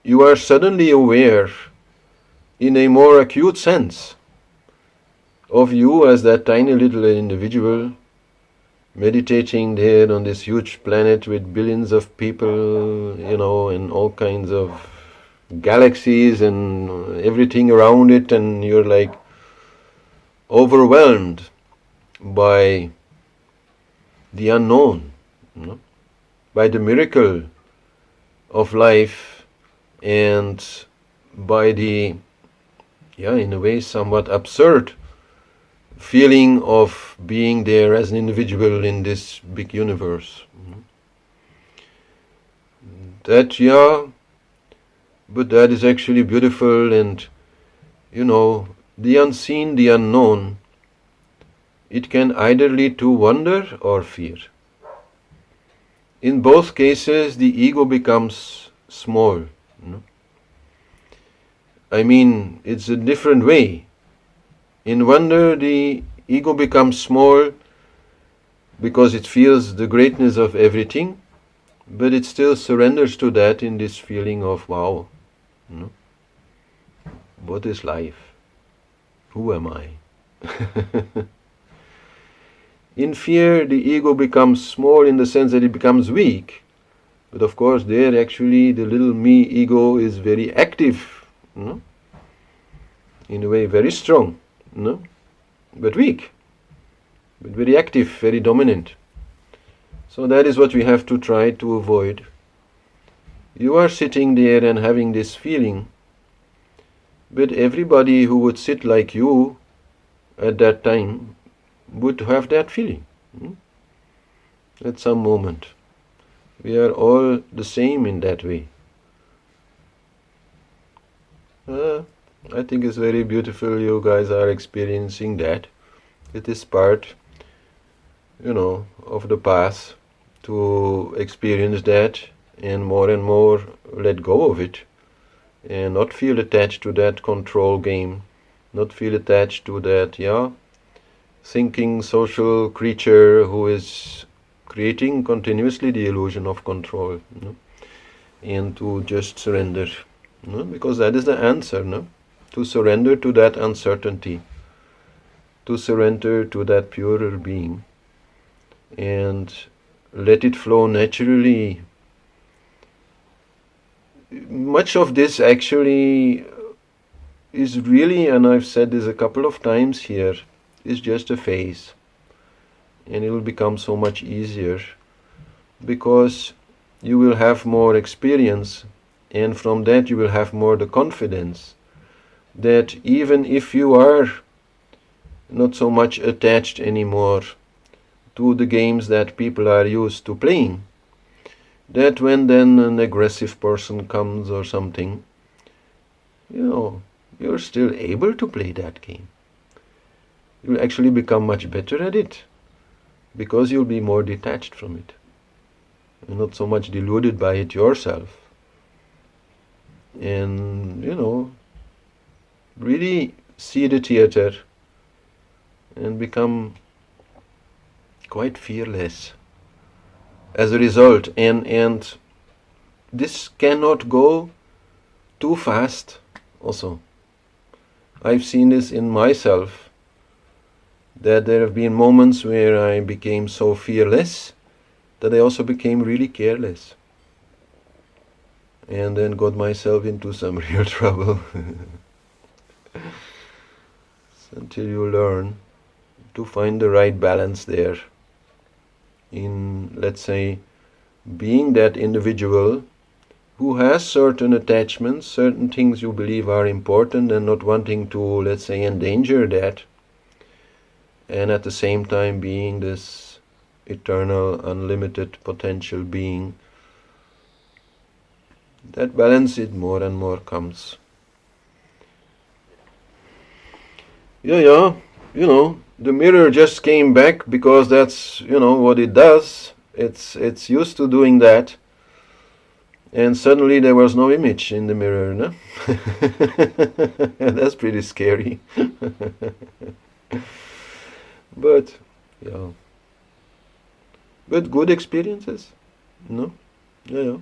you are suddenly aware in a more acute sense of you as that tiny little individual meditating there on this huge planet with billions of people, and all kinds of galaxies and everything around it, and you're like overwhelmed by the unknown, by the miracle of life, and by the, in a way, somewhat absurd feeling of being there as an individual in this big universe. That, but that is actually beautiful, and, the unseen, the unknown, it can either lead to wonder or fear. In both cases, the ego becomes small. I mean, it's a different way. In wonder, the ego becomes small because it feels the greatness of everything, but it still surrenders to that in this feeling of, wow, what is life? Who am I? In fear, the ego becomes small in the sense that it becomes weak. But of course, there actually the little me ego is very active, in a way very strong, but weak, but very active, very dominant. So that is what we have to try to avoid. You are sitting there and having this feeling, but everybody who would sit like you at that time would have that feeling at some moment. We are all the same in that way. I think it's very beautiful you guys are experiencing that. It is part, of the path to experience that and more let go of it and not feel attached to that control game, not feel attached to that, thinking social creature who is creating continuously the illusion of control, and to just surrender, because that is the answer, to surrender to that uncertainty, to surrender to that purer being, and let it flow naturally. Much of this actually is really, and I've said this a couple of times here, is just a phase, and it will become so much easier because you will have more experience, and from that you will have more the confidence that even if you are not so much attached anymore to the games that people are used to playing, that when then an aggressive person comes or something, you're still able to play that game. You'll actually become much better at it because you'll be more detached from it. You're not so much deluded by it yourself. And, really see the theater and become quite fearless as a result. And this cannot go too fast also. I've seen this in myself, that there have been moments where I became so fearless that I also became really careless. And then got myself into some real trouble. Until you learn to find the right balance there in, let's say, being that individual who has certain attachments, certain things you believe are important, and not wanting to, let's say, endanger that, and at the same time being this eternal, unlimited potential being. That balance, it more and more comes. The mirror just came back because that's, what it does. It's used to doing that. And suddenly there was no image in the mirror, no? That's pretty scary. But, but good experiences, no? Yeah.